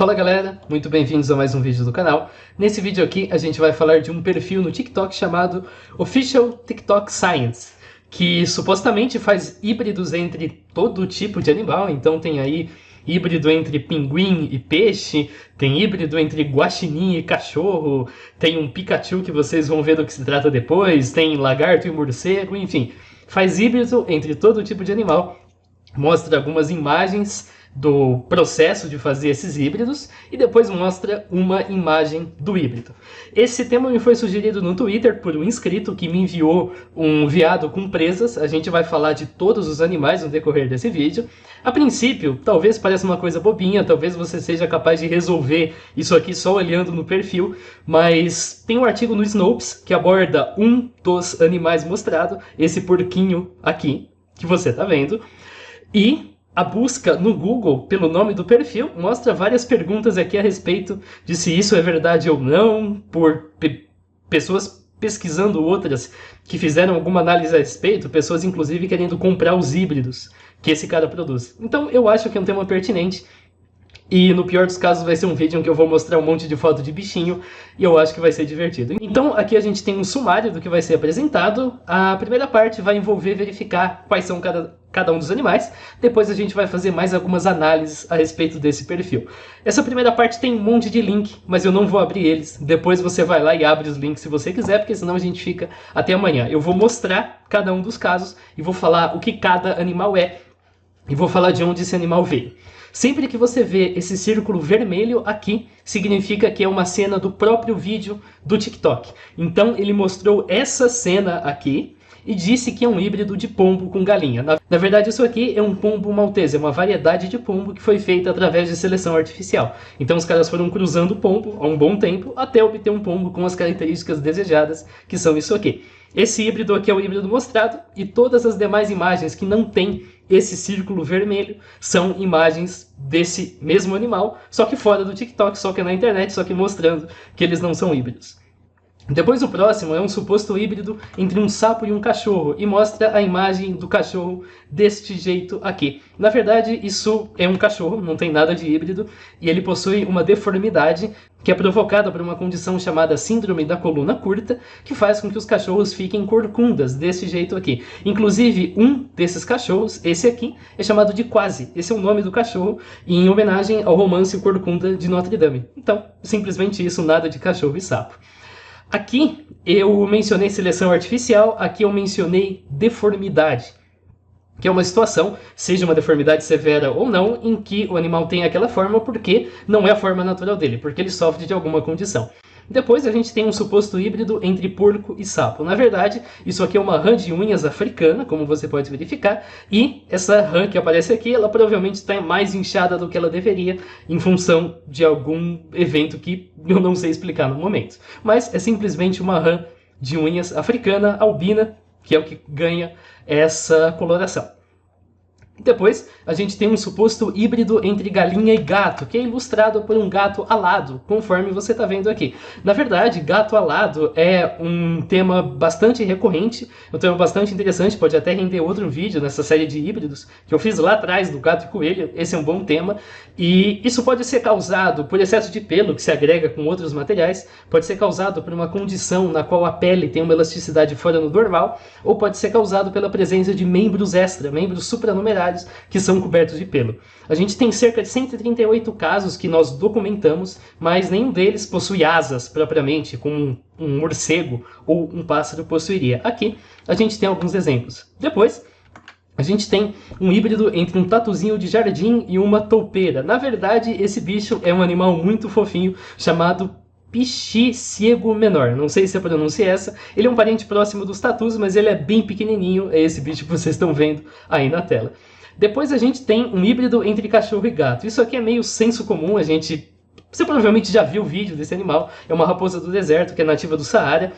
Fala galera, muito bem-vindos a mais um vídeo do canal. Nesse vídeo aqui a gente vai falar de um perfil no TikTok chamado Official TikTok Science, que supostamente faz híbridos entre todo tipo de animal. Então tem aí híbrido entre pinguim e peixe, tem híbrido entre guaxinim e cachorro, tem um Pikachu que vocês vão ver do que se trata depois, tem lagarto e morcego, enfim. Faz híbrido entre todo tipo de animal, mostra algumas imagens do processo de fazer esses híbridos e depois mostra uma imagem do híbrido. Esse tema me foi sugerido no Twitter por um inscrito que me enviou um veado com presas. A gente vai falar de todos os animais no decorrer desse vídeo. A princípio, talvez pareça uma coisa bobinha, talvez você seja capaz de resolver isso aqui só olhando no perfil, mas tem um artigo no Snopes que aborda um dos animais mostrado, esse porquinho aqui, que você está vendo, e a busca no Google pelo nome do perfil mostra várias perguntas aqui a respeito de se isso é verdade ou não, por pessoas pesquisando outras que fizeram alguma análise a respeito, pessoas inclusive querendo comprar os híbridos que esse cara produz. Então eu acho que é um tema pertinente. E no pior dos casos vai ser um vídeo em que eu vou mostrar um monte de foto de bichinho e eu acho que vai ser divertido. Então aqui a gente tem um sumário do que vai ser apresentado. A primeira parte vai envolver verificar quais são cada um dos animais. Depois a gente vai fazer mais algumas análises a respeito desse perfil. Essa primeira parte tem um monte de link, mas eu não vou abrir eles. Depois você vai lá e abre os links se você quiser, porque senão a gente fica até amanhã. Eu vou mostrar cada um dos casos e vou falar o que cada animal é e vou falar de onde esse animal veio. Sempre que você vê esse círculo vermelho aqui, significa que é uma cena do próprio vídeo do TikTok. Então ele mostrou essa cena aqui e disse que é um híbrido de pombo com galinha. Na verdade isso aqui é um pombo maltese, é uma variedade de pombo que foi feita através de seleção artificial. Então os caras foram cruzando o pombo há um bom tempo até obter um pombo com as características desejadas, que são isso aqui. Esse híbrido aqui é o híbrido mostrado e todas as demais imagens que não tem esse círculo vermelho são imagens desse mesmo animal, só que fora do TikTok, só que na internet, só que mostrando que eles não são híbridos. Depois o próximo é um suposto híbrido entre um sapo e um cachorro e mostra a imagem do cachorro deste jeito aqui. Na verdade, isso é um cachorro, não tem nada de híbrido, e ele possui uma deformidade que é provocada por uma condição chamada síndrome da coluna curta, que faz com que os cachorros fiquem corcundas desse jeito aqui. Inclusive, um desses cachorros, esse aqui, é chamado de Quasi. Esse é o nome do cachorro, em homenagem ao romance Corcunda de Notre Dame. Então, simplesmente isso, nada de cachorro e sapo. Aqui eu mencionei seleção artificial, aqui eu mencionei deformidade, que é uma situação, seja uma deformidade severa ou não, em que o animal tem aquela forma porque não é a forma natural dele, porque ele sofre de alguma condição. Depois a gente tem um suposto híbrido entre porco e sapo. Na verdade, isso aqui é uma rã de unhas africana, como você pode verificar, e essa rã que aparece aqui, ela provavelmente está mais inchada do que ela deveria, em função de algum evento que eu não sei explicar no momento. Mas é simplesmente uma rã de unhas africana albina, que é o que ganha essa coloração. Depois, a gente tem um suposto híbrido entre galinha e gato, que é ilustrado por um gato alado, conforme você está vendo aqui. Na verdade, gato alado é um tema bastante recorrente, um tema bastante interessante, pode até render outro vídeo nessa série de híbridos que eu fiz lá atrás do gato e coelho. Esse é um bom tema, e isso pode ser causado por excesso de pelo que se agrega com outros materiais, pode ser causado por uma condição na qual a pele tem uma elasticidade fora do normal, ou pode ser causado pela presença de membros extra, membros supranumerários, que são cobertos de pelo. A gente tem cerca de 138 casos que nós documentamos, mas nenhum deles possui asas propriamente, como um morcego ou um pássaro possuiria. Aqui a gente tem alguns exemplos. Depois, a gente tem um híbrido entre um tatuzinho de jardim e uma toupeira. Na verdade, esse bicho é um animal muito fofinho chamado Pichiciego menor, não sei se a pronúncia é essa. Ele é um parente próximo dos tatus, mas ele é bem pequenininho, é esse bicho que vocês estão vendo aí na tela. Depois a gente tem um híbrido entre cachorro e gato. Isso aqui é meio senso comum, você provavelmente já viu o vídeo desse animal. É uma raposa do deserto que é nativa do Saara.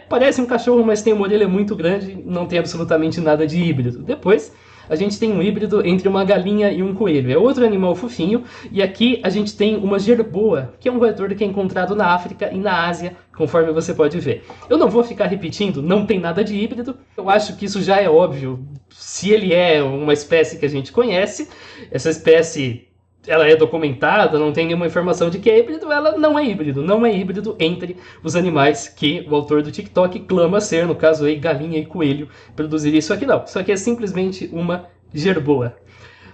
Parece um cachorro, mas tem uma orelha muito grande, não tem absolutamente nada de híbrido. Depois a gente tem um híbrido entre uma galinha e um coelho. É outro animal fofinho. E aqui a gente tem uma jerboa, que é um roedor que é encontrado na África e na Ásia, conforme você pode ver. Eu não vou ficar repetindo, não tem nada de híbrido. Eu acho que isso já é óbvio. Se ele é uma espécie que a gente conhece, essa espécie ela é documentada, não tem nenhuma informação de que é híbrido, ela não é híbrido. Não é híbrido entre os animais que o autor do TikTok clama ser, no caso aí, galinha e coelho, produzir isso aqui não. Isso aqui é simplesmente uma jerboa.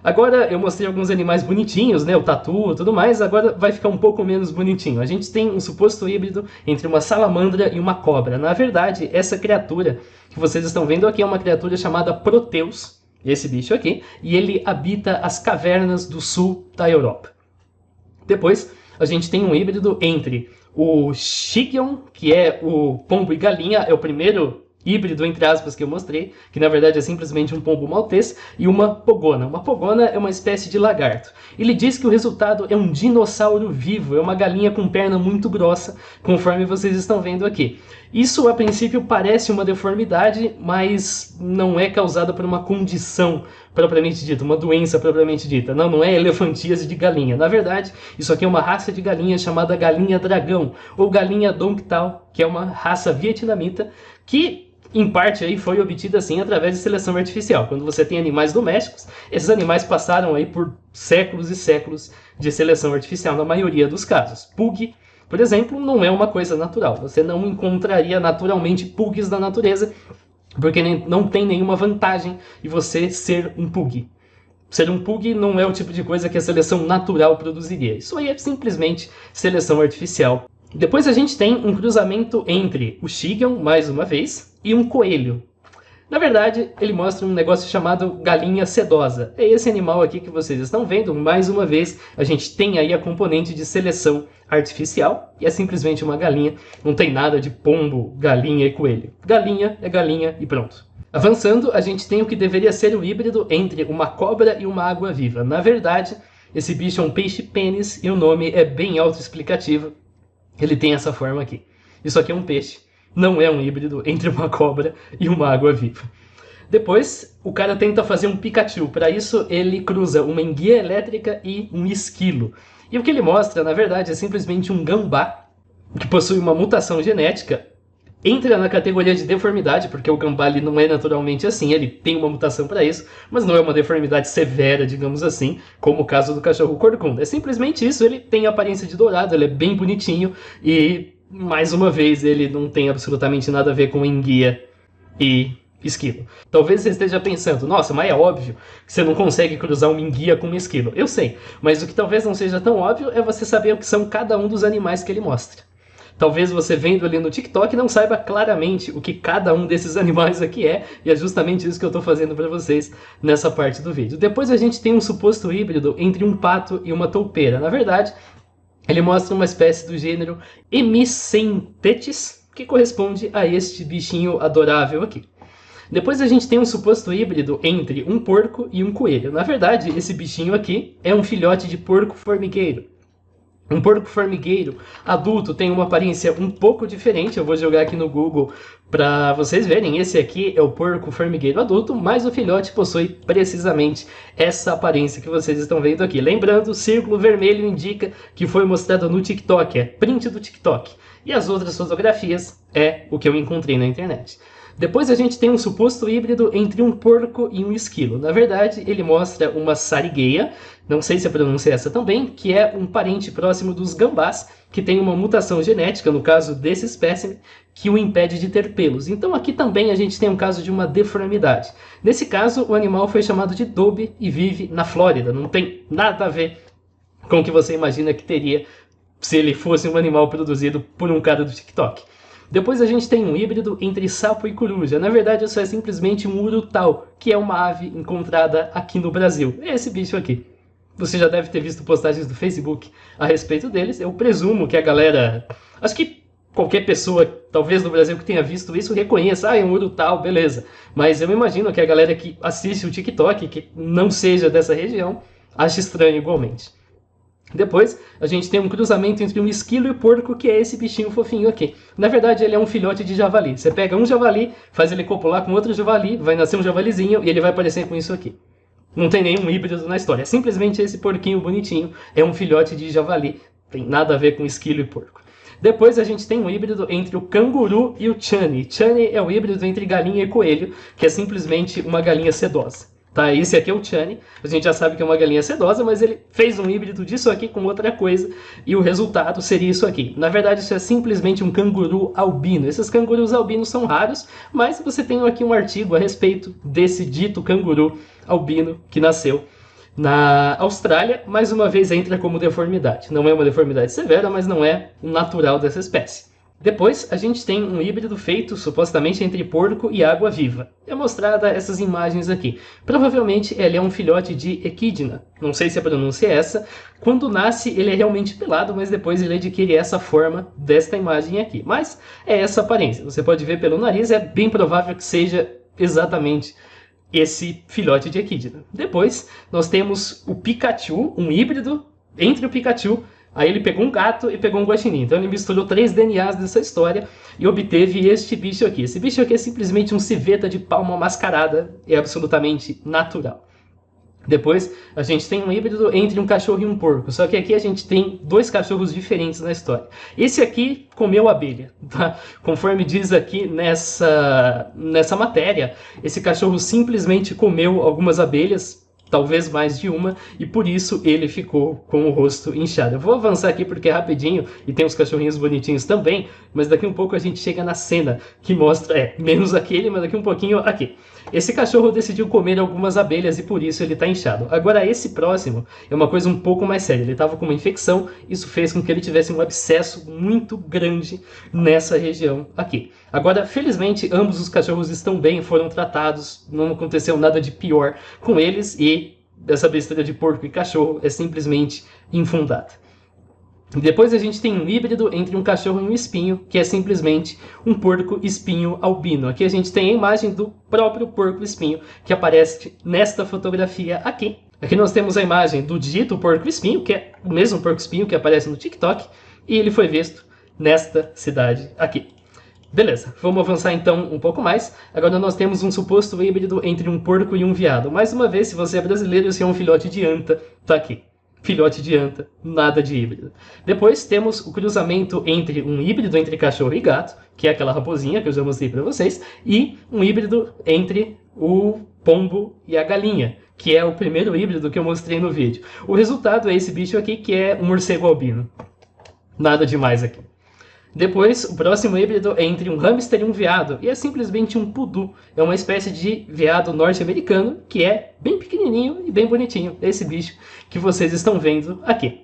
Agora eu mostrei alguns animais bonitinhos, né, o tatu e tudo mais, agora vai ficar um pouco menos bonitinho. A gente tem um suposto híbrido entre uma salamandra e uma cobra. Na verdade, essa criatura que vocês estão vendo aqui é uma criatura chamada Proteus, esse bicho aqui, e ele habita as cavernas do sul da Europa. Depois, a gente tem um híbrido entre o Shigeon, que é o pombo e galinha, é o primeiro híbrido, entre aspas, que eu mostrei, que na verdade é simplesmente um pombo maltês, e uma pogona. Uma pogona é uma espécie de lagarto. Ele diz que o resultado é um dinossauro vivo, é uma galinha com perna muito grossa, conforme vocês estão vendo aqui. Isso, a princípio, parece uma deformidade, mas não é causada por uma condição propriamente dita, uma doença propriamente dita. Não, não é elefantíase de galinha. Na verdade, isso aqui é uma raça de galinha chamada galinha dragão, ou galinha dongtao, que é uma raça vietnamita, que em parte aí foi obtida assim através de seleção artificial. Quando você tem animais domésticos, esses animais passaram aí por séculos e séculos de seleção artificial na maioria dos casos. Pug, por exemplo, não é uma coisa natural. Você não encontraria naturalmente pugs na natureza, porque não tem nenhuma vantagem de você ser um pug. Ser um pug não é o tipo de coisa que a seleção natural produziria. Isso aí é simplesmente seleção artificial. Depois a gente tem um cruzamento entre o Shigeon, mais uma vez, e um coelho. Na verdade, ele mostra um negócio chamado galinha sedosa. É esse animal aqui que vocês estão vendo. Mais uma vez, a gente tem aí a componente de seleção artificial, e é simplesmente uma galinha. Não tem nada de pombo, galinha e coelho. Galinha é galinha e pronto. Avançando, a gente tem o que deveria ser o híbrido entre uma cobra e uma água-viva. Na verdade, esse bicho é um peixe-pênis e o nome é bem autoexplicativo. Ele tem essa forma aqui. Isso aqui é um peixe. Não é um híbrido entre uma cobra e uma água-viva. Depois, o cara tenta fazer um Pikachu. Para isso, ele cruza uma enguia elétrica e um esquilo. E o que ele mostra, na verdade, é simplesmente um gambá que possui uma mutação genética. Entra na categoria de deformidade, porque o gambá ele não é naturalmente assim, ele tem uma mutação para isso, mas não é uma deformidade severa, digamos assim, como o caso do cachorro corcunda. É simplesmente isso, ele tem aparência de dourado, ele é bem bonitinho e, mais uma vez, ele não tem absolutamente nada a ver com enguia e esquilo. Talvez você esteja pensando, nossa, mas é óbvio que você não consegue cruzar uma enguia com um esquilo. Eu sei, mas o que talvez não seja tão óbvio é você saber o que são cada um dos animais que ele mostra. Talvez você vendo ali no TikTok não saiba claramente o que cada um desses animais aqui é, e é justamente isso que eu estou fazendo para vocês nessa parte do vídeo. Depois a gente tem um suposto híbrido entre um pato e uma toupeira. Na verdade, ele mostra uma espécie do gênero Hemicentetes, que corresponde a este bichinho adorável aqui. Depois a gente tem um suposto híbrido entre um porco e um coelho. Na verdade, esse bichinho aqui é um filhote de porco formigueiro. Um porco formigueiro adulto tem uma aparência um pouco diferente. Eu vou jogar aqui no Google para vocês verem. Esse aqui é o porco formigueiro adulto, mas o filhote possui precisamente essa aparência que vocês estão vendo aqui. Lembrando, o círculo vermelho indica que foi mostrado no TikTok, é print do TikTok. E as outras fotografias é o que eu encontrei na internet. Depois a gente tem um suposto híbrido entre um porco e um esquilo. Na verdade, ele mostra uma sarigueia, não sei se a pronúncia é essa também, que é um parente próximo dos gambás, que tem uma mutação genética, no caso desse espécime, que o impede de ter pelos. Então aqui também a gente tem um caso de uma deformidade. Nesse caso, o animal foi chamado de Dobby e vive na Flórida. Não tem nada a ver com o que você imagina que teria se ele fosse um animal produzido por um cara do TikTok. Depois a gente tem um híbrido entre sapo e coruja. Na verdade, isso é simplesmente um urutau, que é uma ave encontrada aqui no Brasil. É esse bicho aqui. Você já deve ter visto postagens do Facebook a respeito deles. Eu presumo que a galera... Acho que qualquer pessoa, talvez no Brasil, que tenha visto isso, reconheça. Ah, é um urutau, beleza. Mas eu imagino que a galera que assiste o TikTok, que não seja dessa região, ache estranho igualmente. Depois, a gente tem um cruzamento entre um esquilo e o porco, que é esse bichinho fofinho aqui. Na verdade, ele é um filhote de javali. Você pega um javali, faz ele copular com outro javali, vai nascer um javalizinho e ele vai aparecer com isso aqui. Não tem nenhum híbrido na história. É simplesmente esse porquinho bonitinho é um filhote de javali. Tem nada a ver com esquilo e porco. Depois a gente tem um híbrido entre o canguru e o chani. Chani é o híbrido entre galinha e coelho, que é simplesmente uma galinha sedosa. Tá, esse aqui é o Chani, a gente já sabe que é uma galinha sedosa, mas ele fez um híbrido disso aqui com outra coisa, e o resultado seria isso aqui. Na verdade, isso é simplesmente um canguru albino. Esses cangurus albinos são raros, mas você tem aqui um artigo a respeito desse dito canguru albino que nasceu na Austrália. Mais uma vez entra como deformidade. Não é uma deformidade severa, mas não é natural dessa espécie. Depois, a gente tem um híbrido feito supostamente entre porco e água-viva. É mostrada essas imagens aqui. Provavelmente ele é um filhote de equidna. Não sei se a pronúncia é essa. Quando nasce, ele é realmente pelado, mas depois ele adquire essa forma desta imagem aqui. Mas é essa aparência. Você pode ver pelo nariz, é bem provável que seja exatamente esse filhote de equidna. Depois, nós temos o Pikachu, um híbrido entre o Pikachu. Aí ele pegou um gato e pegou um guaxinim. Então ele misturou 3 DNAs dessa história e obteve este bicho aqui. Esse bicho aqui é simplesmente um civeta de palma mascarada. É absolutamente natural. Depois a gente tem um híbrido entre um cachorro e um porco. Só que aqui a gente tem 2 cachorros diferentes na história. Esse aqui comeu abelha. Tá? Conforme diz aqui nessa matéria, esse cachorro simplesmente comeu algumas abelhas, talvez mais de uma, e por isso ele ficou com o rosto inchado. Eu vou avançar aqui porque é rapidinho e tem uns cachorrinhos bonitinhos também, mas daqui um pouco a gente chega na cena que mostra, menos aquele, mas daqui um pouquinho aqui. Esse cachorro decidiu comer algumas abelhas e por isso ele está inchado. Agora esse próximo é uma coisa um pouco mais séria. Ele estava com uma infecção, isso fez com que ele tivesse um abscesso muito grande nessa região aqui. Agora, felizmente, ambos os cachorros estão bem, foram tratados, não aconteceu nada de pior com eles e essa besteira de porco e cachorro é simplesmente infundada. Depois a gente tem um híbrido entre um cachorro e um espinho, que é simplesmente um porco espinho albino. Aqui a gente tem a imagem do próprio porco espinho, que aparece nesta fotografia aqui. Aqui nós temos a imagem do dito porco espinho, que é o mesmo porco espinho que aparece no TikTok, e ele foi visto nesta cidade aqui. Beleza, vamos avançar então um pouco mais. Agora nós temos um suposto híbrido entre um porco e um veado. Mais uma vez, se você é brasileiro, se é um filhote de anta, tá aqui. Filhote de anta, nada de híbrido. Depois temos o cruzamento entre um híbrido entre cachorro e gato, que é aquela raposinha que eu já mostrei para vocês, e um híbrido entre o pombo e a galinha, que é o primeiro híbrido que eu mostrei no vídeo. O resultado é esse bicho aqui, que é um morcego albino. Nada demais aqui. Depois, o próximo híbrido é entre um hamster e um veado, e é simplesmente um pudu. É uma espécie de veado norte-americano, que é bem pequenininho e bem bonitinho. É esse bicho que vocês estão vendo aqui.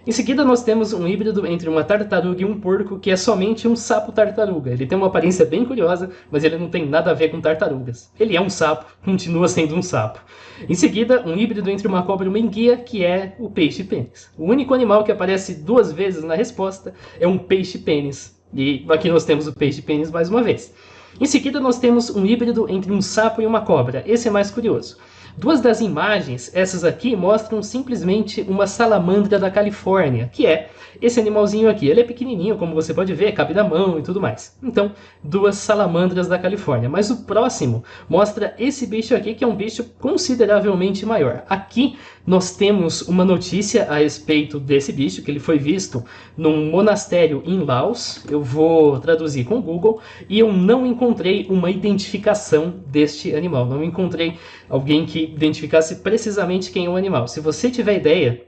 Em seguida, nós temos um híbrido entre uma tartaruga e um porco, que é somente um sapo-tartaruga. Ele tem uma aparência bem curiosa, mas ele não tem nada a ver com tartarugas. Ele é um sapo, continua sendo um sapo. Em seguida, um híbrido entre uma cobra e uma enguia, que é o peixe-pênis. O único animal que aparece 2 vezes na resposta é um peixe-pênis. E aqui nós temos o peixe-pênis mais uma vez. Em seguida, nós temos um híbrido entre um sapo e uma cobra. Esse é mais curioso. 2 das imagens, essas aqui, mostram simplesmente uma salamandra da Califórnia, que é esse animalzinho aqui. Ele é pequenininho, como você pode ver, cabe na mão e tudo mais. Então, 2 salamandras da Califórnia. Mas o próximo mostra esse bicho aqui, que é um bicho consideravelmente maior. Aqui nós temos uma notícia a respeito desse bicho, que ele foi visto num monastério em Laos. Eu vou traduzir com o Google, e eu não encontrei uma identificação deste animal. Não encontrei alguém que identificasse precisamente quem é o animal. Se você tiver ideia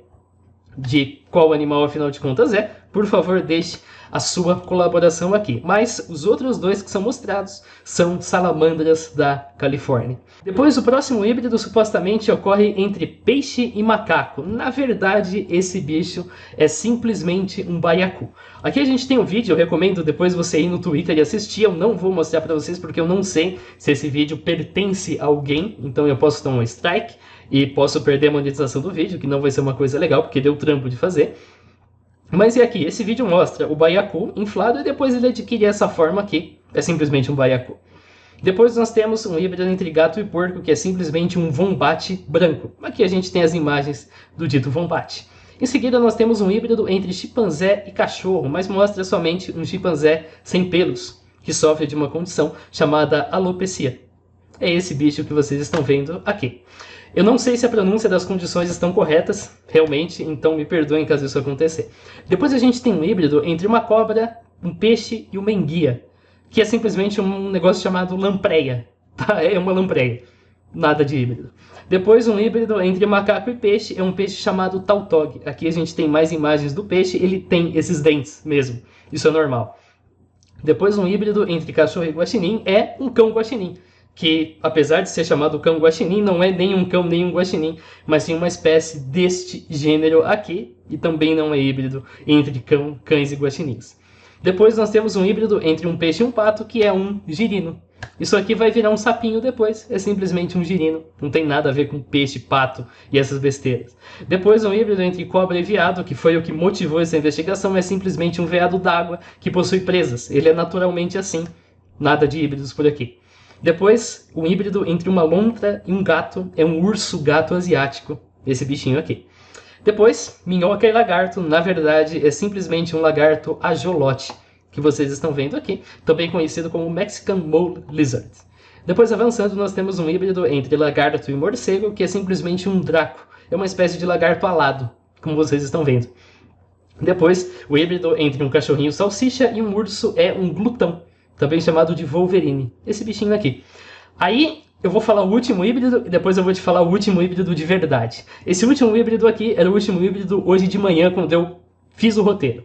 de qual animal afinal de contas é, por favor deixe a sua colaboração aqui. Mas os outros 2 que são mostrados são salamandras da Califórnia. Depois, o próximo híbrido supostamente ocorre entre peixe e macaco. Na verdade, esse bicho é simplesmente um baiacu. Aqui a gente tem um vídeo, eu recomendo depois você ir no Twitter e assistir. Eu não vou mostrar para vocês porque eu não sei se esse vídeo pertence a alguém, então eu posso dar um strike e posso perder a monetização do vídeo, que não vai ser uma coisa legal, porque deu trampo de fazer. Mas e aqui, esse vídeo mostra o baiacu inflado e depois ele adquire essa forma aqui, é simplesmente um baiacu. Depois nós temos um híbrido entre gato e porco, que é simplesmente um vombate branco. Aqui a gente tem as imagens do dito vombate. Em seguida nós temos um híbrido entre chimpanzé e cachorro, mas mostra somente um chimpanzé sem pelos, que sofre de uma condição chamada alopecia. É esse bicho que vocês estão vendo aqui. Eu não sei se a pronúncia das condições estão corretas, realmente, então me perdoem caso isso acontecer. Depois a gente tem um híbrido entre uma cobra, um peixe e uma enguia, que é simplesmente um negócio chamado lampreia. Tá? É uma lampreia. nada de híbrido. Depois, um híbrido entre macaco e peixe é um peixe chamado tautog. Aqui a gente tem mais imagens do peixe, ele tem esses dentes mesmo, isso é normal. Depois, um híbrido entre cachorro e guaxinim é um cão guaxinim, que apesar de ser chamado cão guaxinim, não é nem um cão nem um guaxinim, mas sim uma espécie deste gênero aqui, e também não é híbrido entre cães e guaxinins. Depois nós temos um híbrido entre um peixe e um pato, que é um girino. Isso aqui vai virar um sapinho depois, é simplesmente um girino, não tem nada a ver com peixe, pato e essas besteiras. Depois um híbrido entre cobra e veado, que foi o que motivou essa investigação, é simplesmente um veado d'água que possui presas, ele é naturalmente assim, nada de híbridos por aqui. Depois, um híbrido entre uma lontra e um gato é um urso-gato asiático, esse bichinho aqui. Depois, minhoca e lagarto, na verdade, é simplesmente um lagarto ajolote, que vocês estão vendo aqui, também conhecido como Mexican Mole Lizard. Depois, avançando, nós temos um híbrido entre lagarto e morcego, que é simplesmente um draco, é uma espécie de lagarto alado, como vocês estão vendo. Depois, o híbrido entre um cachorrinho salsicha e um urso é um glutão, também chamado de Wolverine, esse bichinho aqui. Aí eu vou falar o último híbrido e depois eu vou te falar o último híbrido de verdade. Esse último híbrido aqui era o último híbrido hoje de manhã, quando eu fiz o roteiro.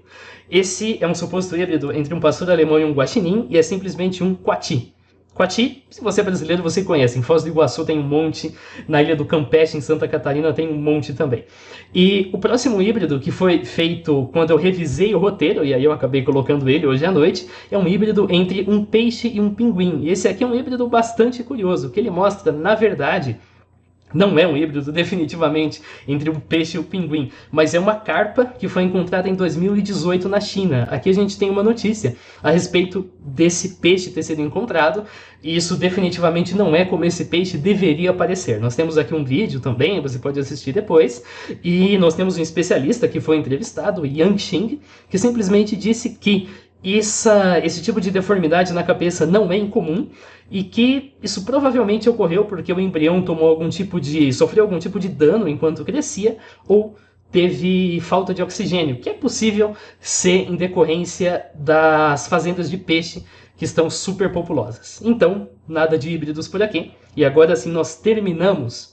Esse é um suposto híbrido entre um pastor alemão e um guaxinim e é simplesmente um coati. Coati, se você é brasileiro, você conhece. Em Foz do Iguaçu tem um monte, na Ilha do Campeche, em Santa Catarina, tem um monte também. E o próximo híbrido, que foi feito quando eu revisei o roteiro, e aí eu acabei colocando ele hoje à noite, é um híbrido entre um peixe e um pinguim. E esse aqui é um híbrido bastante curioso, que ele mostra, na verdade, não é um híbrido definitivamente entre um peixe e um pinguim, mas é uma carpa que foi encontrada em 2018 na China. Aqui a gente tem uma notícia a respeito desse peixe ter sido encontrado, e isso definitivamente não é como esse peixe deveria parecer. Nós temos aqui um vídeo também, você pode assistir depois, e nós temos um especialista que foi entrevistado, o Yang Xing, que simplesmente disse que esse tipo de deformidade na cabeça não é incomum e que isso provavelmente ocorreu porque o embrião sofreu algum tipo de dano enquanto crescia ou teve falta de oxigênio, que é possível ser em decorrência das fazendas de peixe que estão super populosas. Então, nada de híbridos por aqui. E agora sim nós terminamos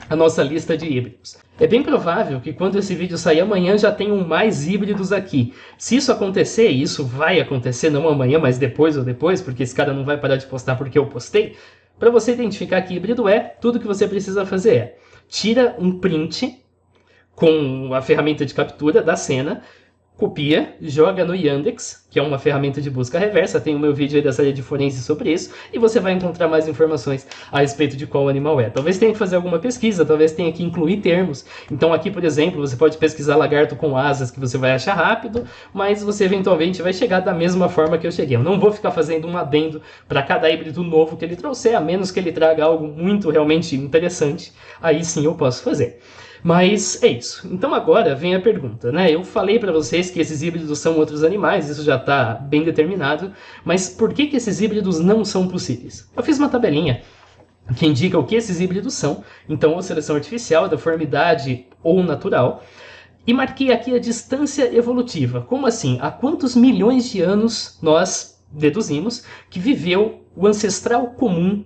a nossa lista de híbridos. É bem provável que quando esse vídeo sair amanhã já tenham mais híbridos aqui. Se isso acontecer, e isso vai acontecer não amanhã, mas depois ou depois, porque esse cara não vai parar de postar porque eu postei, para você identificar que híbrido é, tudo que você precisa fazer é tira um print com a ferramenta de captura da cena, copia, joga no Yandex, que é uma ferramenta de busca reversa, tem o meu vídeo aí da série de forense sobre isso, e você vai encontrar mais informações a respeito de qual animal é. Talvez tenha que fazer alguma pesquisa, talvez tenha que incluir termos. Então aqui, por exemplo, você pode pesquisar lagarto com asas, que você vai achar rápido, mas você eventualmente vai chegar da mesma forma que eu cheguei. Eu não vou ficar fazendo um adendo para cada híbrido novo que ele trouxer, a menos que ele traga algo muito realmente interessante, aí sim eu posso fazer. Mas é isso. Então agora vem a pergunta, né? Eu falei para vocês que esses híbridos são outros animais, isso já está bem determinado, mas por que esses híbridos não são possíveis? Eu fiz uma tabelinha que indica o que esses híbridos são, então ou seleção artificial, deformidade ou natural, e marquei aqui a distância evolutiva. Como assim? Há quantos milhões de anos nós deduzimos que viveu o ancestral comum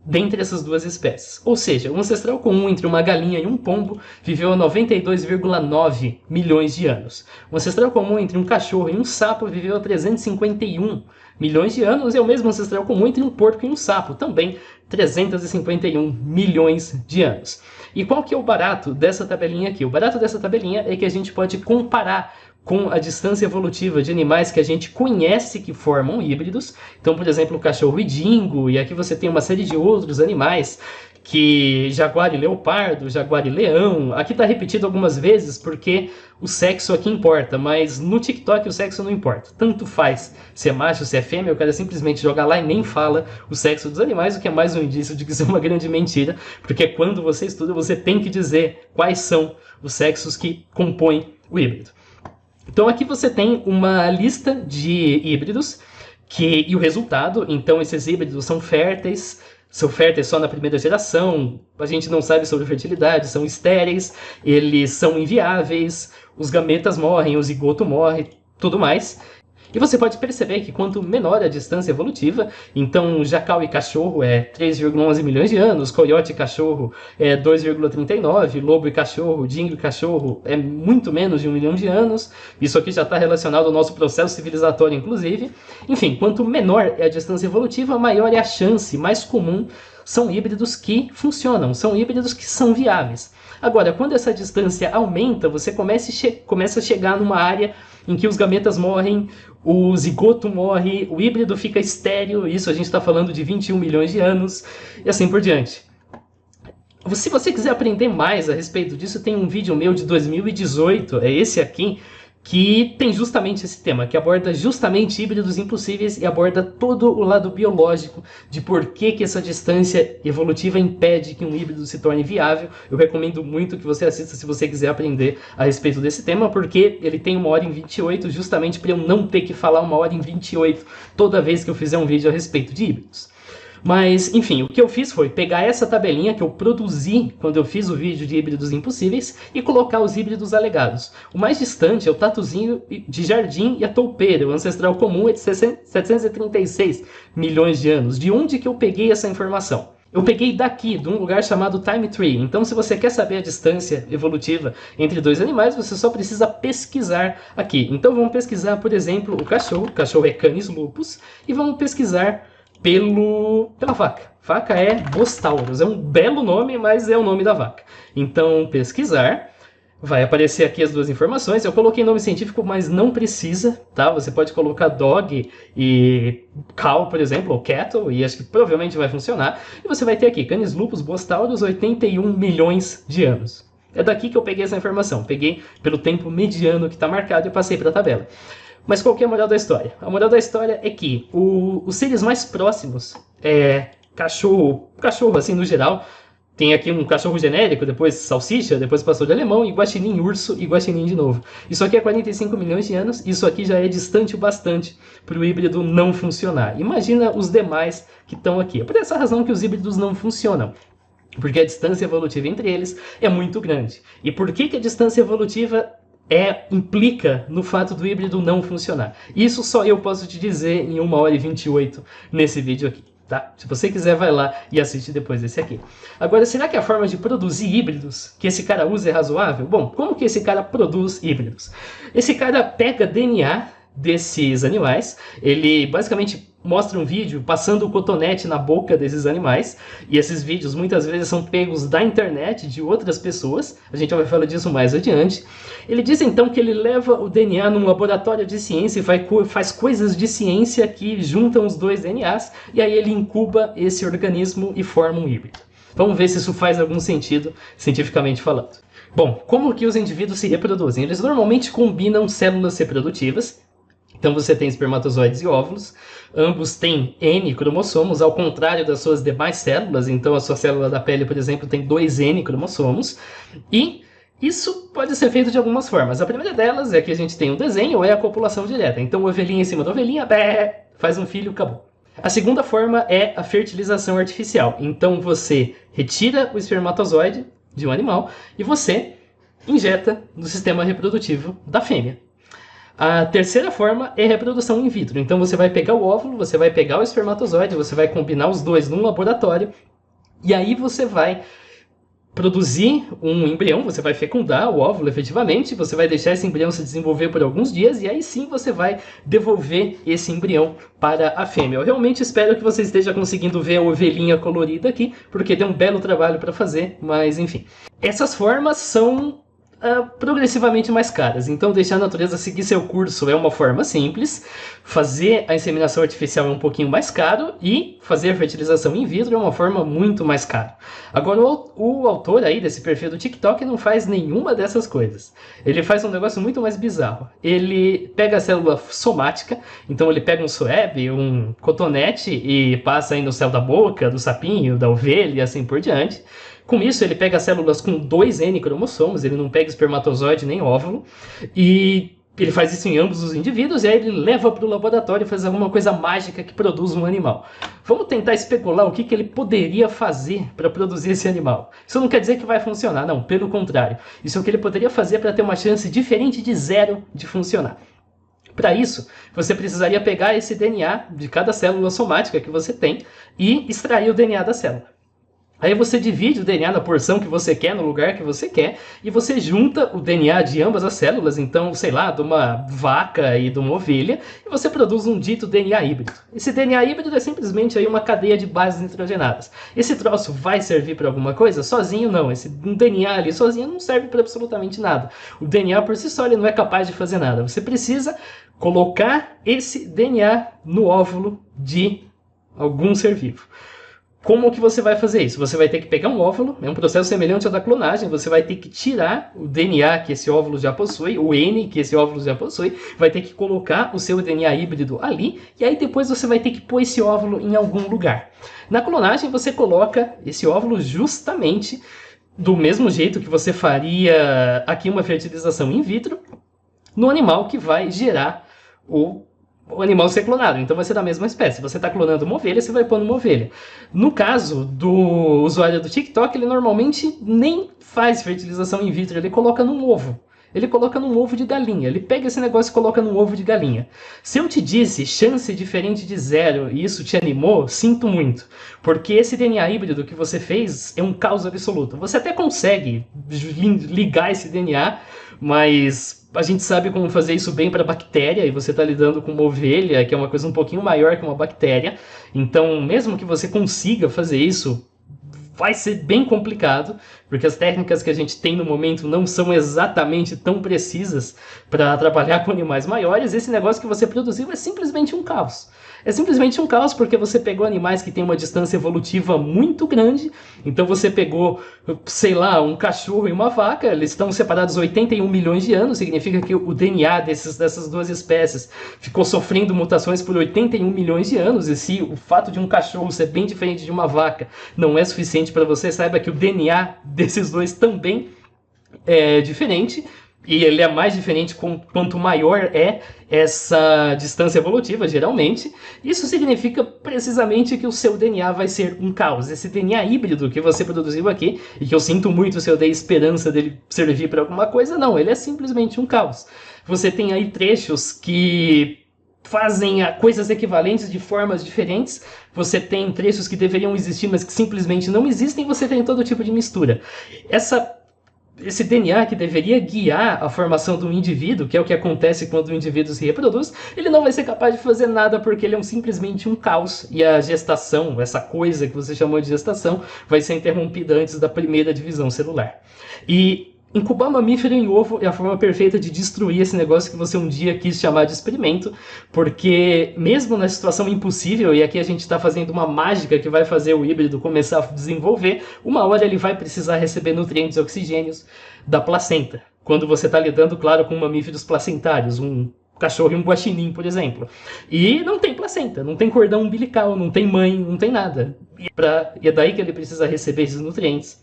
dentre essas duas espécies? Ou seja, o ancestral comum entre uma galinha e um pombo viveu há 92,9 milhões de anos. O ancestral comum entre um cachorro e um sapo viveu há 351 milhões de anos, e é o mesmo ancestral comum entre um porco e um sapo, também 351 milhões de anos. E qual que é o barato dessa tabelinha aqui? O barato dessa tabelinha é que a gente pode comparar com a distância evolutiva de animais que a gente conhece que formam híbridos. Então, por exemplo, o cachorro e dingo, e aqui você tem uma série de outros animais, que jaguar e leopardo, jaguar e leão. Aqui está repetido algumas vezes porque o sexo aqui importa, mas no TikTok o sexo não importa. Tanto faz se é macho, se é fêmea, o cara simplesmente joga lá e nem fala o sexo dos animais, o que é mais um indício de que isso é uma grande mentira, porque quando você estuda, você tem que dizer quais são os sexos que compõem o híbrido. Então aqui você tem uma lista de híbridos e o resultado. Então esses híbridos são férteis só na primeira geração, a gente não sabe sobre fertilidade, são estéreis, eles são inviáveis, os gametas morrem, o zigoto morre, tudo mais. E você pode perceber que quanto menor a distância evolutiva, então jacal e cachorro é 3,11 milhões de anos, coiote e cachorro é 2,39, lobo e cachorro, dingo e cachorro é muito menos de 1 milhão de anos. Isso aqui já está relacionado ao nosso processo civilizatório, inclusive. Enfim, quanto menor é a distância evolutiva, maior é a chance, mais comum são híbridos que funcionam, são híbridos que são viáveis. Agora, quando essa distância aumenta, você começa a chegar numa área em que os gametas morrem, o zigoto morre, o híbrido fica estéril, isso a gente está falando de 21 milhões de anos, e assim por diante. Se você quiser aprender mais a respeito disso, tem um vídeo meu de 2018, é esse aqui, que tem justamente esse tema, que aborda justamente híbridos impossíveis e aborda todo o lado biológico de por que essa distância evolutiva impede que um híbrido se torne viável. Eu recomendo muito que você assista se você quiser aprender a respeito desse tema, porque ele tem 1h28, justamente para eu não ter que falar 1h28 toda vez que eu fizer um vídeo a respeito de híbridos. Mas, enfim, o que eu fiz foi pegar essa tabelinha que eu produzi quando eu fiz o vídeo de híbridos impossíveis e colocar os híbridos alegados. O mais distante é o tatuzinho de jardim e a toupeira. O ancestral comum é de 736 milhões de anos. De onde que eu peguei essa informação? Eu peguei daqui, de um lugar chamado Time Tree. Então, se você quer saber a distância evolutiva entre dois animais, você só precisa pesquisar aqui. Então, vamos pesquisar, por exemplo, o cachorro. O cachorro é Canis lupus. E vamos pesquisar pela vaca. Vaca é Bostaurus. É um belo nome, mas é o nome da vaca. Então, pesquisar. Vai aparecer aqui as duas informações. Eu coloquei nome científico, mas não precisa, tá? Você pode colocar dog e cow, por exemplo, ou cattle, e acho que provavelmente vai funcionar. E você vai ter aqui, Canis lupus bostaurus, 81 milhões de anos. É daqui que eu peguei essa informação. Peguei pelo tempo mediano que está marcado e passei para a tabela. Mas qual que é a moral da história? A moral da história é que os seres mais próximos, cachorro assim no geral, tem aqui um cachorro genérico, depois salsicha, depois pastor de alemão, e guaxinim urso e guaxinim de novo. Isso aqui é 45 milhões de anos, isso aqui já é distante o bastante para o híbrido não funcionar. Imagina os demais que estão aqui. É por essa razão que os híbridos não funcionam. Porque a distância evolutiva entre eles é muito grande. E por que a distância evolutiva implica no fato do híbrido não funcionar? Isso só eu posso te dizer em 1h28 nesse vídeo aqui. Tá? Se você quiser, vai lá e assiste depois desse aqui. Agora, será que a forma de produzir híbridos que esse cara usa é razoável? Bom, como que esse cara produz híbridos? Esse cara pega DNA desses animais, ele basicamente mostra um vídeo passando o cotonete na boca desses animais, e esses vídeos muitas vezes são pegos da internet de outras pessoas, a gente vai falar disso mais adiante. Ele diz então que ele leva o DNA num laboratório de ciência e faz coisas de ciência que juntam os dois DNAs, e aí ele incuba esse organismo e forma um híbrido. Vamos ver se isso faz algum sentido, cientificamente falando. Bom, como que os indivíduos se reproduzem? Eles normalmente combinam células reprodutivas. Então você tem espermatozoides e óvulos, ambos têm N cromossomos, ao contrário das suas demais células. Então a sua célula da pele, por exemplo, tem 2N cromossomos, e isso pode ser feito de algumas formas. A primeira delas é que a gente tem um desenho, ou é a copulação direta. Então ovelhinha em cima da ovelhinha, faz um filho, acabou. A segunda forma é a fertilização artificial. Então você retira o espermatozoide de um animal e você injeta no sistema reprodutivo da fêmea. A terceira forma é reprodução in vitro. Então você vai pegar o óvulo, você vai pegar o espermatozoide, você vai combinar os dois num laboratório, e aí você vai produzir um embrião, você vai fecundar o óvulo efetivamente, você vai deixar esse embrião se desenvolver por alguns dias, e aí sim você vai devolver esse embrião para a fêmea. Eu realmente espero que você esteja conseguindo ver a ovelhinha colorida aqui, porque tem um belo trabalho para fazer, mas enfim. Essas formas são progressivamente mais caras. Então deixar a natureza seguir seu curso é uma forma simples, fazer a inseminação artificial é um pouquinho mais caro, e fazer a fertilização in vitro é uma forma muito mais cara. Agora o autor aí desse perfil do TikTok não faz nenhuma dessas coisas. Ele faz um negócio muito mais bizarro. Ele pega a célula somática, então ele pega um sueb, um cotonete e passa aí no céu da boca, do sapinho, da ovelha e assim por diante. Com isso, ele pega células com 2N cromossomos, ele não pega espermatozoide nem óvulo, e ele faz isso em ambos os indivíduos, e aí ele leva para o laboratório e faz alguma coisa mágica que produz um animal. Vamos tentar especular o que ele poderia fazer para produzir esse animal. Isso não quer dizer que vai funcionar, não, pelo contrário. Isso é o que ele poderia fazer para ter uma chance diferente de zero de funcionar. Para isso, você precisaria pegar esse DNA de cada célula somática que você tem e extrair o DNA da célula. Aí você divide o DNA na porção que você quer, no lugar que você quer, e você junta o DNA de ambas as células, então, sei lá, de uma vaca e de uma ovelha, e você produz um dito DNA híbrido. Esse DNA híbrido é simplesmente aí uma cadeia de bases nitrogenadas. Esse troço vai servir para alguma coisa? Sozinho não. Um DNA ali sozinho não serve para absolutamente nada. O DNA por si só ele não é capaz de fazer nada. Você precisa colocar esse DNA no óvulo de algum ser vivo. Como que você vai fazer isso? Você vai ter que pegar um óvulo, é um processo semelhante ao da clonagem, você vai ter que tirar o DNA que esse óvulo já possui, o N que esse óvulo já possui, vai ter que colocar o seu DNA híbrido ali, e aí depois você vai ter que pôr esse óvulo em algum lugar. Na clonagem você coloca esse óvulo justamente do mesmo jeito que você faria aqui uma fertilização in vitro, no animal que vai gerar o animal ser clonado. Então vai ser da mesma espécie. Você está clonando uma ovelha, você vai pôr numa ovelha. No caso do usuário do TikTok, ele normalmente nem faz fertilização in vitro, ele coloca num ovo. Ele coloca num ovo de galinha. Ele pega esse negócio e coloca num ovo de galinha. Se eu te disse chance diferente de 0 e isso te animou, sinto muito. Porque esse DNA híbrido que você fez é um caos absoluto. Você até consegue ligar esse DNA, mas a gente sabe como fazer isso bem para bactéria, e você está lidando com uma ovelha, que é uma coisa um pouquinho maior que uma bactéria. Então, mesmo que você consiga fazer isso, vai ser bem complicado, porque as técnicas que a gente tem no momento não são exatamente tão precisas para trabalhar com animais maiores. Esse negócio que você produziu é simplesmente um caos. É simplesmente um caos porque você pegou animais que têm uma distância evolutiva muito grande. Então você pegou, sei lá, um cachorro e uma vaca, eles estão separados 81 milhões de anos, significa que o DNA dessas duas espécies ficou sofrendo mutações por 81 milhões de anos, e se o fato de um cachorro ser bem diferente de uma vaca não é suficiente para você, saiba que o DNA desses dois também é diferente. E ele é mais diferente quanto maior é essa distância evolutiva, geralmente. Isso significa precisamente que o seu DNA vai ser um caos. Esse DNA híbrido que você produziu aqui, e que eu sinto muito se eu dei esperança dele servir para alguma coisa, não, ele é simplesmente um caos. Você tem aí trechos que fazem coisas equivalentes de formas diferentes, você tem trechos que deveriam existir, mas que simplesmente não existem, você tem todo tipo de mistura. Esse DNA que deveria guiar a formação do indivíduo, que é o que acontece quando o indivíduo se reproduz, ele não vai ser capaz de fazer nada porque ele é simplesmente um caos. E a gestação, essa coisa que você chamou de gestação, vai ser interrompida antes da primeira divisão celular. E incubar mamífero em ovo é a forma perfeita de destruir esse negócio que você um dia quis chamar de experimento, porque mesmo na situação impossível, e aqui a gente está fazendo uma mágica que vai fazer o híbrido começar a desenvolver, uma hora ele vai precisar receber nutrientes e oxigênios da placenta. Quando você está lidando, claro, com mamíferos placentários, um cachorro e um guaxinim, por exemplo. E não tem placenta, não tem cordão umbilical, não tem mãe, não tem nada. E é daí que ele precisa receber esses nutrientes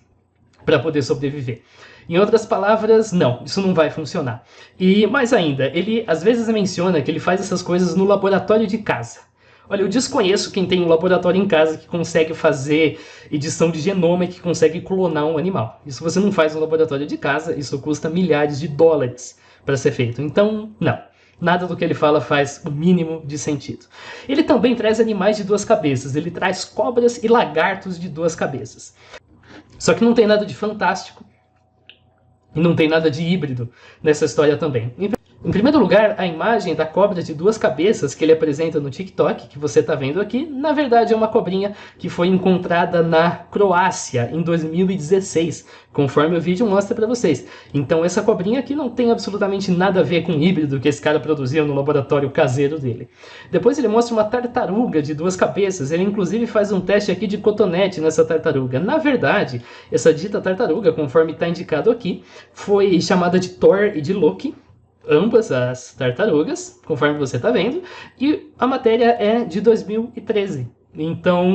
para poder sobreviver. Em outras palavras, não, isso não vai funcionar. E mais ainda, ele às vezes menciona que ele faz essas coisas no laboratório de casa. Olha, eu desconheço quem tem um laboratório em casa que consegue fazer edição de genoma e que consegue clonar um animal. Isso você não faz no laboratório de casa, isso custa milhares de dólares para ser feito. Então, não. Nada do que ele fala faz o mínimo de sentido. Ele também traz animais de duas cabeças, ele traz cobras e lagartos de duas cabeças. Só que não tem nada de fantástico e não tem nada de híbrido nessa história também. Em primeiro lugar, a imagem da cobra de duas cabeças que ele apresenta no TikTok, que você está vendo aqui, na verdade é uma cobrinha que foi encontrada na Croácia em 2016, conforme o vídeo mostra para vocês. Então essa cobrinha aqui não tem absolutamente nada a ver com o híbrido que esse cara produziu no laboratório caseiro dele. Depois ele mostra uma tartaruga de duas cabeças, ele inclusive faz um teste aqui de cotonete nessa tartaruga. Na verdade, essa dita tartaruga, conforme está indicado aqui, foi chamada de Thor e de Loki, ambas as tartarugas, conforme você está vendo, e a matéria é de 2013. Então,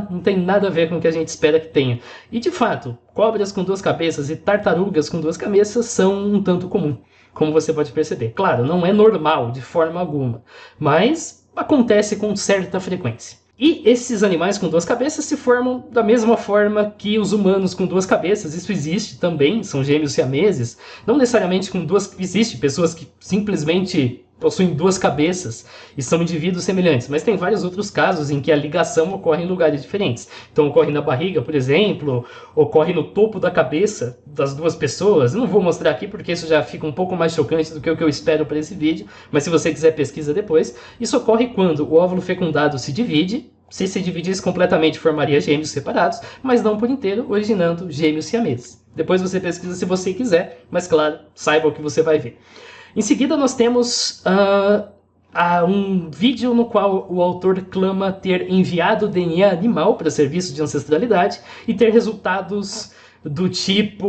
não tem nada a ver com o que a gente espera que tenha. E, de fato, cobras com duas cabeças e tartarugas com duas cabeças são um tanto comum, como você pode perceber. Claro, não é normal de forma alguma, mas acontece com certa frequência. E esses animais com duas cabeças se formam da mesma forma que os humanos com duas cabeças. Isso existe também, são gêmeos siameses. Não necessariamente com duas... Existe pessoas que simplesmente possuem duas cabeças e são indivíduos semelhantes, mas tem vários outros casos em que a ligação ocorre em lugares diferentes. Então ocorre na barriga, por exemplo, ocorre no topo da cabeça das duas pessoas. Eu não vou mostrar aqui porque isso já fica um pouco mais chocante do que o que eu espero para esse vídeo, mas se você quiser pesquisa depois. Isso ocorre quando o óvulo fecundado se divide. Se dividisse completamente, formaria gêmeos separados, mas não por inteiro, originando gêmeos siameses. Depois você pesquisa se você quiser, mas claro, saiba o que você vai ver. Em seguida, nós temos um vídeo no qual o autor clama ter enviado DNA animal para serviço de ancestralidade e ter resultados do tipo: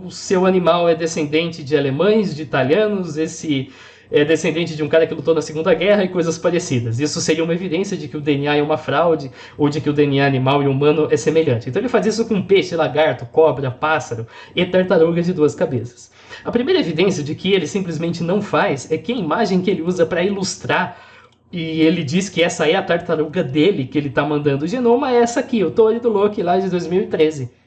o seu animal é descendente de alemães, de italianos, esse é descendente de um cara que lutou na Segunda Guerra e coisas parecidas. Isso seria uma evidência de que o DNA é uma fraude ou de que o DNA animal e humano é semelhante. Então ele faz isso com peixe, lagarto, cobra, pássaro e tartaruga de duas cabeças. A primeira evidência de que ele simplesmente não faz é que a imagem que ele usa para ilustrar, e ele diz que essa é a tartaruga dele, que ele está mandando o genoma, é essa aqui, o Tori do Loki lá de 2013.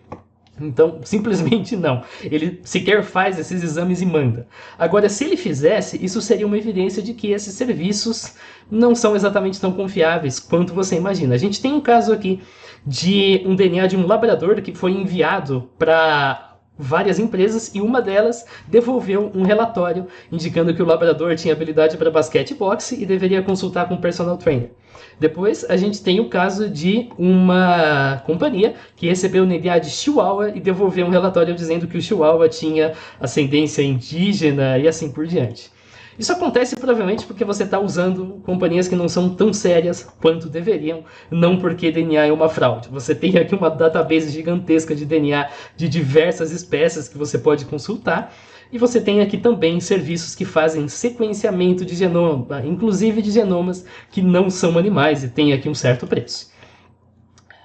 Então, simplesmente não. Ele sequer faz esses exames e manda. Agora, se ele fizesse, isso seria uma evidência de que esses serviços não são exatamente tão confiáveis quanto você imagina. A gente tem um caso aqui de um DNA de um labrador que foi enviado para várias empresas e uma delas devolveu um relatório indicando que o labrador tinha habilidade para basquete e boxe e deveria consultar com um personal trainer. Depois a gente tem o caso de uma companhia que recebeu o DNA de Chihuahua e devolveu um relatório dizendo que o Chihuahua tinha ascendência indígena e assim por diante. Isso acontece provavelmente porque você está usando companhias que não são tão sérias quanto deveriam, não porque DNA é uma fraude. Você tem aqui uma database gigantesca de DNA de diversas espécies que você pode consultar, e você tem aqui também serviços que fazem sequenciamento de genoma, inclusive de genomas que não são animais e tem aqui um certo preço.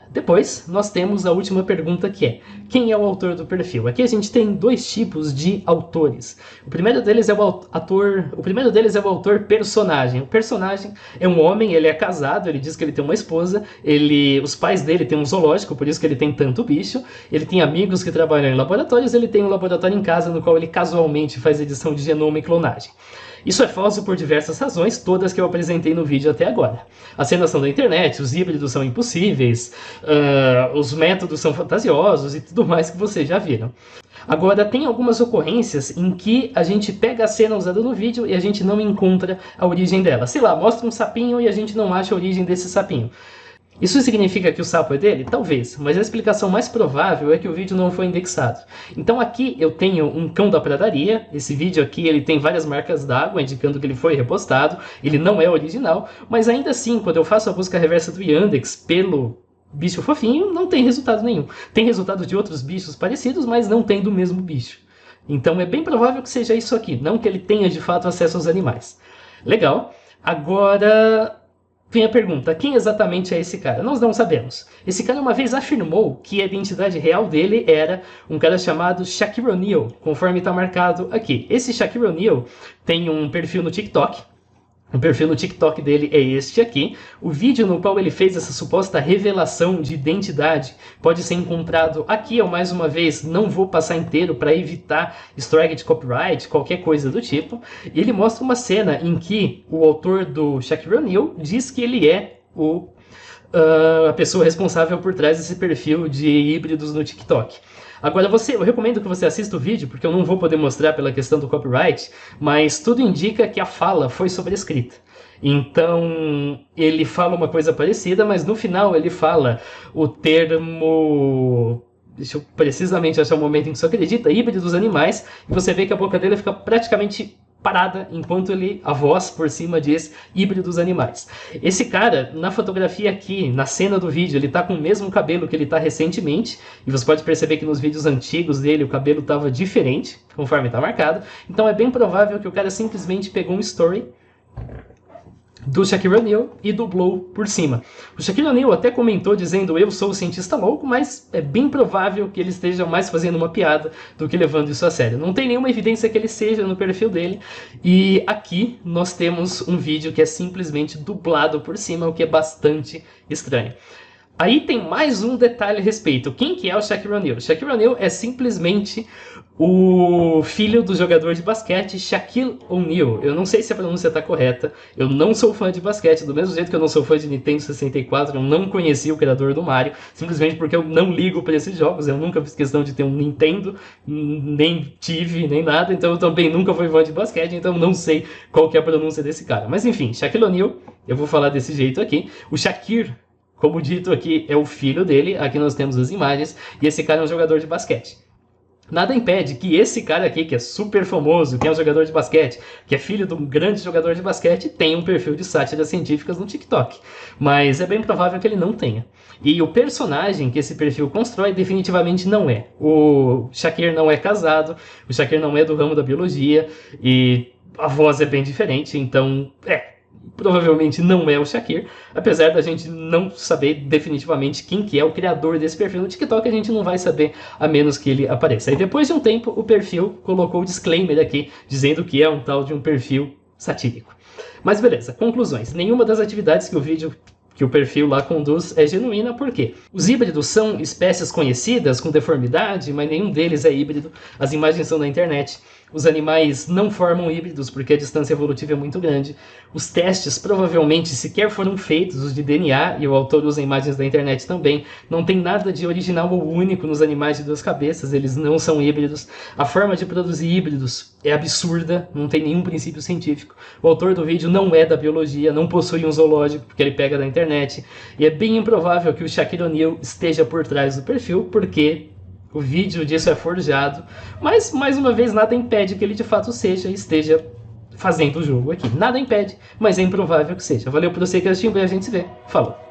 Depois, nós temos a última pergunta, que é: quem é o autor do perfil? Aqui a gente tem dois tipos de autores. O primeiro deles é o autor personagem. O personagem é um homem, ele é casado, ele diz que ele tem uma esposa, os pais dele têm um zoológico, por isso que ele tem tanto bicho, ele tem amigos que trabalham em laboratórios, ele tem um laboratório em casa no qual ele casualmente faz edição de genoma e clonagem. Isso é falso por diversas razões, todas que eu apresentei no vídeo até agora. A cenação da internet, os híbridos são impossíveis, os métodos são fantasiosos e tudo mais que vocês já viram. Agora, tem algumas ocorrências em que a gente pega a cena usada no vídeo e a gente não encontra a origem dela. Sei lá, mostra um sapinho e a gente não acha a origem desse sapinho. Isso significa que o sapo é dele? Talvez, mas a explicação mais provável é que o vídeo não foi indexado. Então aqui eu tenho um cão da pradaria, esse vídeo aqui ele tem várias marcas d'água indicando que ele foi repostado, ele não é original, mas ainda assim, quando eu faço a busca reversa do Yandex pelo bicho fofinho, não tem resultado nenhum. Tem resultado de outros bichos parecidos, mas não tem do mesmo bicho. Então é bem provável que seja isso aqui, não que ele tenha de fato acesso aos animais. Legal. Agora vem a pergunta: quem exatamente é esse cara? Nós não sabemos. Esse cara uma vez afirmou que a identidade real dele era um cara chamado Shaquille O'Neal, conforme está marcado aqui. Esse Shaquille O'Neal tem um perfil no TikTok. O perfil no TikTok dele é este aqui. O vídeo no qual ele fez essa suposta revelação de identidade pode ser encontrado aqui. Eu, mais uma vez, não vou passar inteiro para evitar strike de copyright, qualquer coisa do tipo. E ele mostra uma cena em que o autor do Shaquille O'Neal diz que ele é a pessoa responsável por trás desse perfil de híbridos no TikTok. Agora, eu recomendo que você assista o vídeo, porque eu não vou poder mostrar pela questão do copyright, mas tudo indica que a fala foi sobrescrita. Então, ele fala uma coisa parecida, mas no final ele fala o termo... Deixa eu precisamente achar o momento em que isso acredita, híbrido dos animais, e você vê que a boca dele fica praticamente parada, enquanto a voz por cima diz híbrido dos animais. Esse cara, na fotografia aqui, na cena do vídeo, ele tá com o mesmo cabelo que ele tá recentemente, e você pode perceber que nos vídeos antigos dele o cabelo tava diferente, conforme tá marcado, então é bem provável que o cara simplesmente pegou um story do Shaquille O'Neal e dublou por cima. O Shaquille O'Neal até comentou dizendo: eu sou o cientista louco, mas é bem provável que ele esteja mais fazendo uma piada do que levando isso a sério. Não tem nenhuma evidência que ele seja no perfil dele, e aqui nós temos um vídeo que é simplesmente dublado por cima, o que é bastante estranho. Aí tem mais um detalhe a respeito. Quem que é o Shaquille O'Neal? Shaquille O'Neal é simplesmente o filho do jogador de basquete Shaquille O'Neal. Eu não sei se a pronúncia está correta. Eu não sou fã de basquete, do mesmo jeito que eu não sou fã de Nintendo 64. Eu não conheci o criador do Mario, simplesmente porque eu não ligo para esses jogos. Eu nunca fiz questão de ter um Nintendo, nem tive, nem nada. Então eu também nunca fui fã de basquete, então não sei qual que é a pronúncia desse cara. Mas enfim, Shaquille O'Neal, eu vou falar desse jeito aqui. O Shaqir, como dito aqui, é o filho dele. Aqui nós temos as imagens. E esse cara é um jogador de basquete. Nada impede que esse cara aqui, que é super famoso, que é um jogador de basquete, que é filho de um grande jogador de basquete, tenha um perfil de sátiras científicas no TikTok. Mas é bem provável que ele não tenha. E o personagem que esse perfil constrói definitivamente não é. O Shaqir não é casado, o Shaqir não é do ramo da biologia, e a voz é bem diferente, então provavelmente não é o Shaqir, apesar da gente não saber definitivamente quem que é o criador desse perfil no TikTok, a gente não vai saber a menos que ele apareça. E depois de um tempo, o perfil colocou o disclaimer aqui, dizendo que é um tal de um perfil satírico. Mas beleza, conclusões. Nenhuma das atividades que o perfil lá conduz é genuína, porque os híbridos são espécies conhecidas com deformidade, mas nenhum deles é híbrido. As imagens são da internet. Os animais não formam híbridos porque a distância evolutiva é muito grande. Os testes provavelmente sequer foram feitos, os de DNA, e o autor usa imagens da internet também. Não tem nada de original ou único nos animais de duas cabeças, eles não são híbridos. A forma de produzir híbridos é absurda, não tem nenhum princípio científico. O autor do vídeo não é da biologia, não possui um zoológico porque ele pega da internet. E é bem improvável que o Shaquille O'Neal esteja por trás do perfil, porque o vídeo disso é forjado, mas, mais uma vez, nada impede que ele de fato seja e esteja fazendo o jogo aqui. Nada impede, mas é improvável que seja. Valeu por você que assistiu e a gente se vê. Falou!